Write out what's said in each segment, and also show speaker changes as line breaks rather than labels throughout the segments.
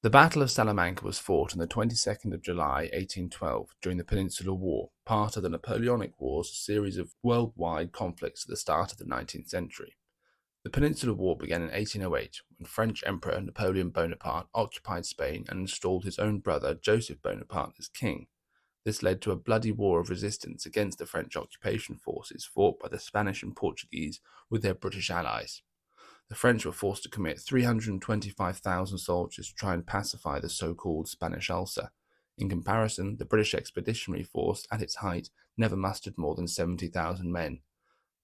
The Battle of Salamanca was fought on the 22nd of July 1812 during the Peninsular War, part of the Napoleonic Wars, a series of worldwide conflicts at the start of the 19th century. The Peninsular War began in 1808 when French Emperor Napoleon Bonaparte occupied Spain and installed his own brother Joseph Bonaparte as king. This led to a bloody war of resistance against the French occupation forces fought by the Spanish and Portuguese with their British allies. The French were forced to commit 325,000 soldiers to try and pacify the so-called Spanish Ulcer. In comparison, the British Expeditionary Force, at its height, never mustered more than 70,000 men.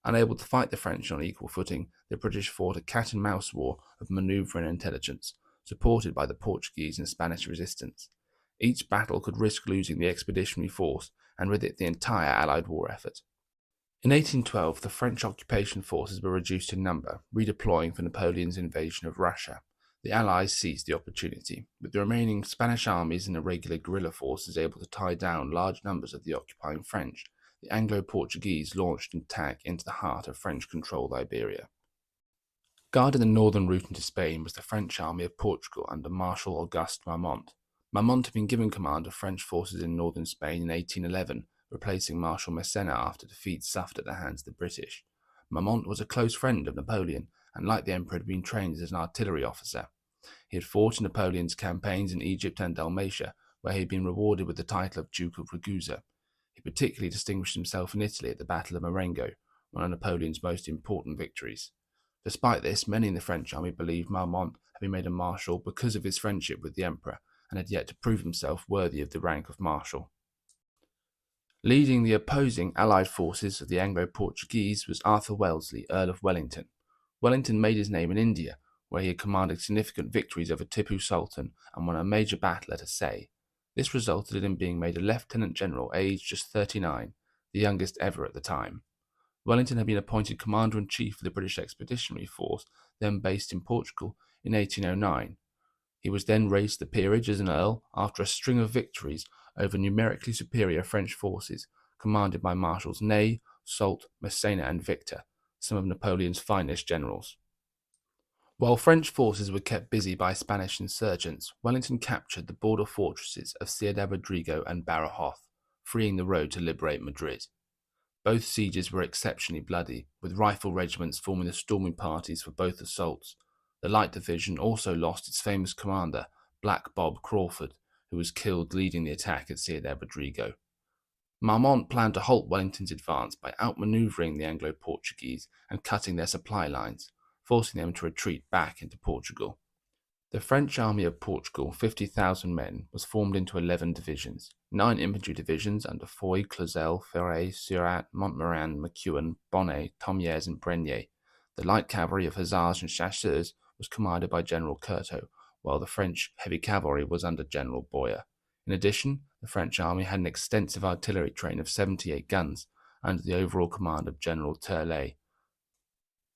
Unable to fight the French on equal footing, the British fought a cat-and-mouse war of manoeuvre and intelligence, supported by the Portuguese and Spanish resistance. Each battle could risk losing the expeditionary force, and with it the entire Allied war effort. In 1812, the French occupation forces were reduced in number, redeploying for Napoleon's invasion of Russia. The Allies seized the opportunity, with the remaining Spanish armies and irregular guerrilla forces able to tie down large numbers of the occupying French. The Anglo-Portuguese launched an attack into the heart of French-controlled Iberia. Guarding the northern route into Spain was the French army of Portugal under Marshal Auguste Marmont. Marmont had been given command of French forces in northern Spain in 1811, replacing Marshal Massena after defeats suffered at the hands of the British. Marmont was a close friend of Napoleon, and like the Emperor had been trained as an artillery officer. He had fought in Napoleon's campaigns in Egypt and Dalmatia, where he had been rewarded with the title of Duke of Ragusa. He particularly distinguished himself in Italy at the Battle of Marengo, one of Napoleon's most important victories. Despite this, many in the French army believed Marmont had been made a marshal because of his friendship with the Emperor, and had yet to prove himself worthy of the rank of marshal. Leading the opposing Allied forces of the Anglo-Portuguese was Arthur Wellesley, Earl of Wellington. Wellington made his name in India, where he had commanded significant victories over Tipu Sultan and won a major battle at Assaye. This resulted in him being made a lieutenant general aged just 39, the youngest ever at the time. Wellington had been appointed commander-in-chief of the British Expeditionary Force, then based in Portugal, in 1809. He was then raised to the peerage as an earl after a string of victories over numerically superior French forces, commanded by Marshals Ney, Soult, Massena, and Victor, some of Napoleon's finest generals. While French forces were kept busy by Spanish insurgents, Wellington captured the border fortresses of Ciudad Rodrigo and Badajoz, freeing the road to liberate Madrid. Both sieges were exceptionally bloody, with rifle regiments forming the storming parties for both assaults. The Light Division also lost its famous commander, Black Bob Crawford, who was killed leading the attack at Ciudad Rodrigo. Marmont planned to halt Wellington's advance by outmanoeuvring the Anglo-Portuguese and cutting their supply lines, forcing them to retreat back into Portugal. The French army of Portugal, 50,000 men, was formed into 11 divisions, 9 infantry divisions under Foy, Clausel, Ferret, Surat, Montmorin, McEwen, Bonnet, Thomiers, and Brenier. The light cavalry of hussars and chasseurs was commanded by General Curtot, while the French heavy cavalry was under General Boyer. In addition, the French army had an extensive artillery train of 78 guns, under the overall command of General Turlet.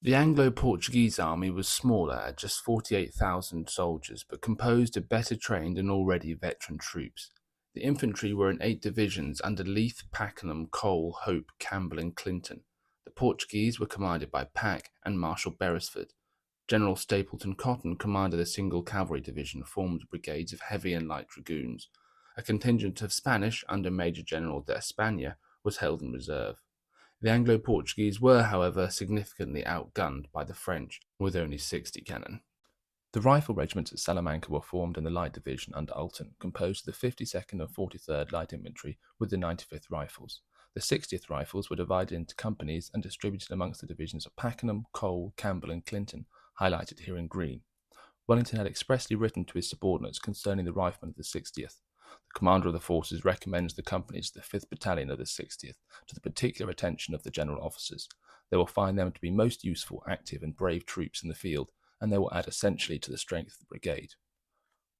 The Anglo-Portuguese army was smaller at just 48,000 soldiers, but composed of better trained and already veteran troops. The infantry were in 8 divisions under Leith, Pakenham, Cole, Hope, Campbell, and Clinton. The Portuguese were commanded by Pack and Marshal Beresford. General Stapleton Cotton commanded a single cavalry division formed of brigades of heavy and light dragoons. A contingent of Spanish under Major General de España was held in reserve. The Anglo-Portuguese were, however, significantly outgunned by the French, with only 60 cannon. The rifle regiments at Salamanca were formed in the Light Division under Alton, composed of the 52nd and 43rd Light Infantry with the 95th Rifles. The 60th Rifles were divided into companies and distributed amongst the divisions of Pakenham, Cole, Campbell, and Clinton, highlighted here in green. Wellington had expressly written to his subordinates concerning the riflemen of the 60th. The commander of the forces recommends the companies of the 5th Battalion of the 60th to the particular attention of the general officers. They will find them to be most useful, active, and brave troops in the field, and they will add essentially to the strength of the brigade.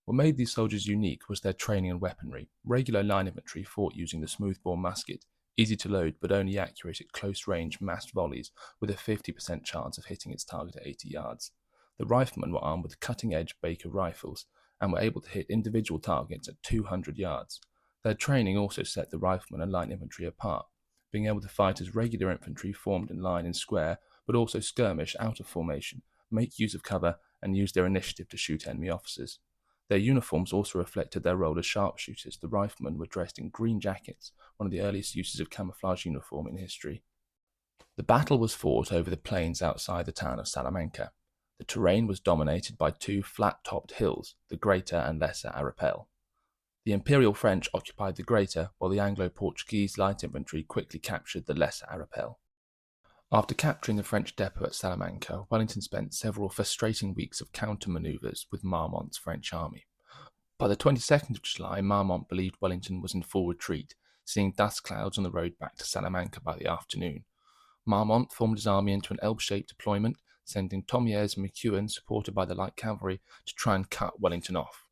What made these soldiers unique was their training and weaponry. Regular line infantry fought using the smoothbore musket, easy to load but only accurate at close-range massed volleys with a 50% chance of hitting its target at 80 yards. The riflemen were armed with cutting-edge Baker rifles and were able to hit individual targets at 200 yards. Their training also set the riflemen and light infantry apart, being able to fight as regular infantry formed in line and square, but also skirmish out of formation, make use of cover, and use their initiative to shoot enemy officers. Their uniforms also reflected their role as sharpshooters. The riflemen were dressed in green jackets, one of the earliest uses of camouflage uniform in history. The battle was fought over the plains outside the town of Salamanca. The terrain was dominated by two flat-topped hills, the Greater and Lesser Arapel. The Imperial French occupied the Greater, while the Anglo-Portuguese light infantry quickly captured the Lesser Arapel. After capturing the French depot at Salamanca, Wellington spent several frustrating weeks of counter-manoeuvres with Marmont's French army. By the 22nd of July, Marmont believed Wellington was in full retreat, seeing dust clouds on the road back to Salamanca by the afternoon. Marmont formed his army into an L-shaped deployment, sending Thomiers and McEwen, supported by the light cavalry, to try and cut Wellington off.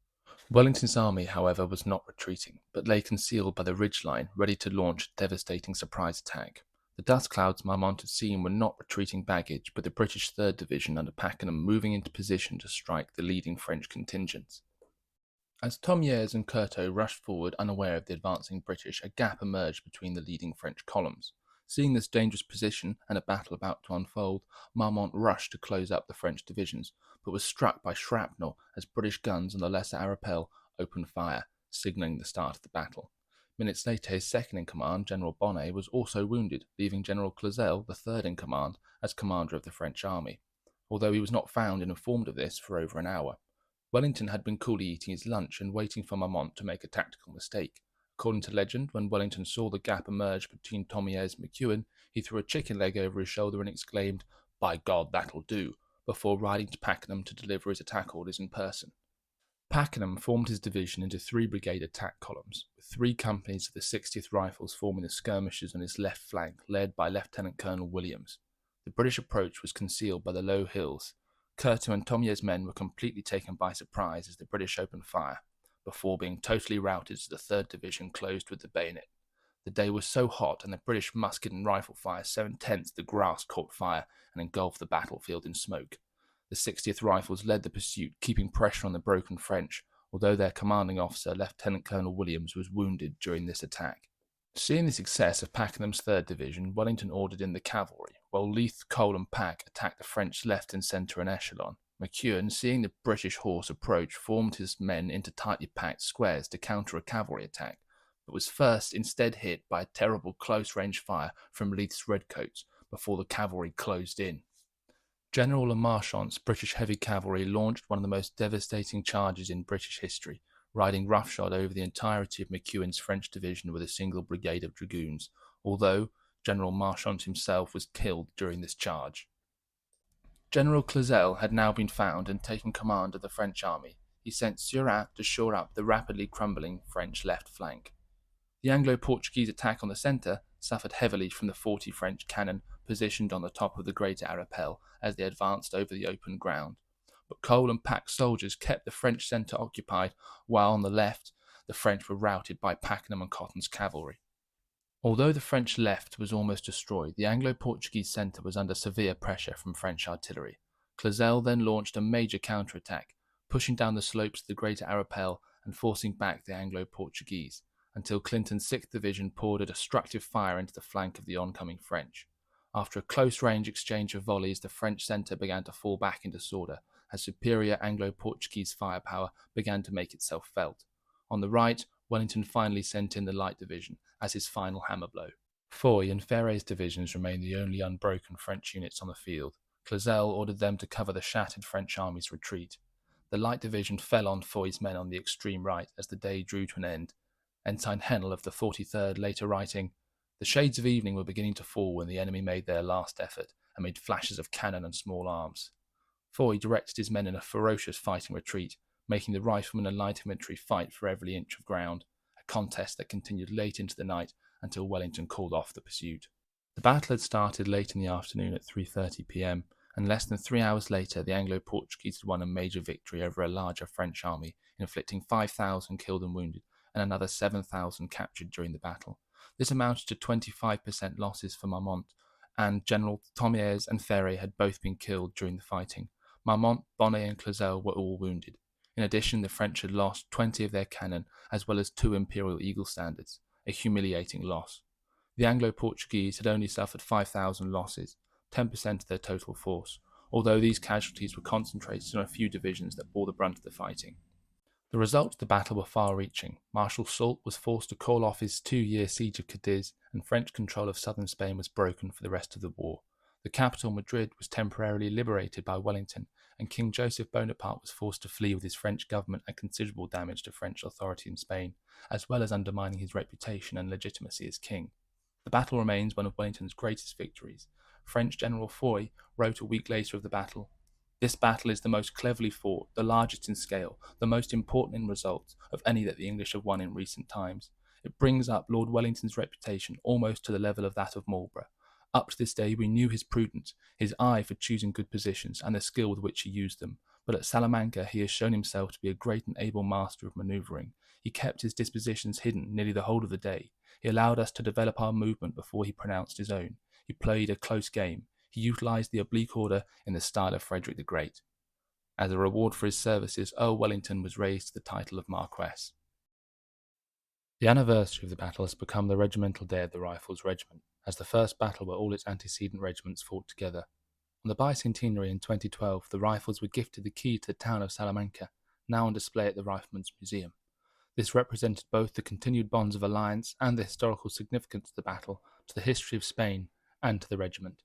Wellington's army, however, was not retreating, but lay concealed by the ridgeline, ready to launch a devastating surprise attack. The dust clouds Marmont had seen were not retreating baggage, but the British 3rd Division under Pakenham moving into position to strike the leading French contingents. As Thomiers and Curtot rushed forward unaware of the advancing British, a gap emerged between the leading French columns. Seeing this dangerous position and a battle about to unfold, Marmont rushed to close up the French divisions, but was struck by shrapnel as British guns on the Lesser Arapel opened fire, signalling the start of the battle. Minutes later, his second-in-command, General Bonnet, was also wounded, leaving General Clausel, the third-in-command, as commander of the French army, although he was not found and informed of this for over an hour. Wellington had been coolly eating his lunch and waiting for Marmont to make a tactical mistake. According to legend, when Wellington saw the gap emerge between Thomiers and McEwen, he threw a chicken leg over his shoulder and exclaimed, "By God, that'll do," before riding to Pakenham to deliver his attack orders in person. Pakenham formed his division into 3 brigade attack columns, with 3 companies of the 60th Rifles forming the skirmishers on his left flank, led by Lieutenant Colonel Williams. The British approach was concealed by the low hills. Curtot and Thomiers' men were completely taken by surprise as the British opened fire, before being totally routed as the 3rd Division closed with the bayonet. The day was so hot and the British musket and rifle fire so intense the grass caught fire and engulfed the battlefield in smoke. The 60th Rifles led the pursuit, keeping pressure on the broken French, although their commanding officer, Lieutenant Colonel Williams, was wounded during this attack. Seeing the success of Pakenham's 3rd Division, Wellington ordered in the cavalry, while Leith, Cole and Pack attacked the French left and centre in echelon. McEwen, seeing the British horse approach, formed his men into tightly packed squares to counter a cavalry attack, but was first instead hit by a terrible close-range fire from Leith's redcoats before the cavalry closed in. General Le Marchant's British heavy cavalry launched one of the most devastating charges in British history, riding roughshod over the entirety of McEwen's French division with a single brigade of dragoons, although General Marchant himself was killed during this charge. General Clausel had now been found and taken command of the French army. He sent Seurat to shore up the rapidly crumbling French left flank. The Anglo-Portuguese attack on the centre suffered heavily from the 40 French cannon positioned on the top of the Greater Arapel as they advanced over the open ground. But Cole and Pack's soldiers kept the French centre occupied, while on the left the French were routed by Pakenham and Cotton's cavalry. Although the French left was almost destroyed, the Anglo-Portuguese centre was under severe pressure from French artillery. Clausel then launched a major counterattack, pushing down the slopes of the Greater Arapel and forcing back the Anglo-Portuguese, until Clinton's 6th Division poured a destructive fire into the flank of the oncoming French. After a close-range exchange of volleys, the French centre began to fall back in disorder, as superior Anglo-Portuguese firepower began to make itself felt. On the right, Wellington finally sent in the Light Division as his final hammer blow. Foy and Ferré's divisions remained the only unbroken French units on the field. Clausel ordered them to cover the shattered French army's retreat. The Light Division fell on Foy's men on the extreme right as the day drew to an end. Ensign Hennell of the 43rd later writing, "The shades of evening were beginning to fall when the enemy made their last effort, amid flashes of cannon and small arms. Foy directed his men in a ferocious fighting retreat, making the riflemen and light infantry fight for every inch of ground, a contest that continued late into the night until Wellington called off the pursuit." The battle had started late in the afternoon at 3:30 p.m, and less than 3 hours later the Anglo-Portuguese had won a major victory over a larger French army, inflicting 5,000 killed and wounded, and another 7,000 captured during the battle. This amounted to 25% losses for Marmont, and General Thomiers and Ferré had both been killed during the fighting. Marmont, Bonnet and Clausel were all wounded. In addition, the French had lost 20 of their cannon, as well as 2 Imperial Eagle standards, a humiliating loss. The Anglo-Portuguese had only suffered 5,000 losses, 10% of their total force, although these casualties were concentrated on a few divisions that bore the brunt of the fighting. The results of the battle were far-reaching. Marshal Soult was forced to call off his 2-year siege of Cadiz, and French control of southern Spain was broken for the rest of the war. The capital, Madrid, was temporarily liberated by Wellington, and King Joseph Bonaparte was forced to flee with his French government and considerable damage to French authority in Spain, as well as undermining his reputation and legitimacy as king. The battle remains one of Wellington's greatest victories. French General Foy wrote a week later of the battle, "This battle is the most cleverly fought, the largest in scale, the most important in result, of any that the English have won in recent times. It brings up Lord Wellington's reputation almost to the level of that of Marlborough. Up to this day we knew his prudence, his eye for choosing good positions, and the skill with which he used them. But at Salamanca he has shown himself to be a great and able master of manoeuvring. He kept his dispositions hidden nearly the whole of the day. He allowed us to develop our movement before he pronounced his own. He played a close game. He utilised the oblique order in the style of Frederick the Great." As a reward for his services, Earl Wellington was raised to the title of Marquess. The anniversary of the battle has become the regimental day of the Rifles Regiment, as the first battle where all its antecedent regiments fought together. On the bicentenary in 2012, the Rifles were gifted the key to the town of Salamanca, now on display at the Riflemen's Museum. This represented both the continued bonds of alliance and the historical significance of the battle to the history of Spain and to the regiment.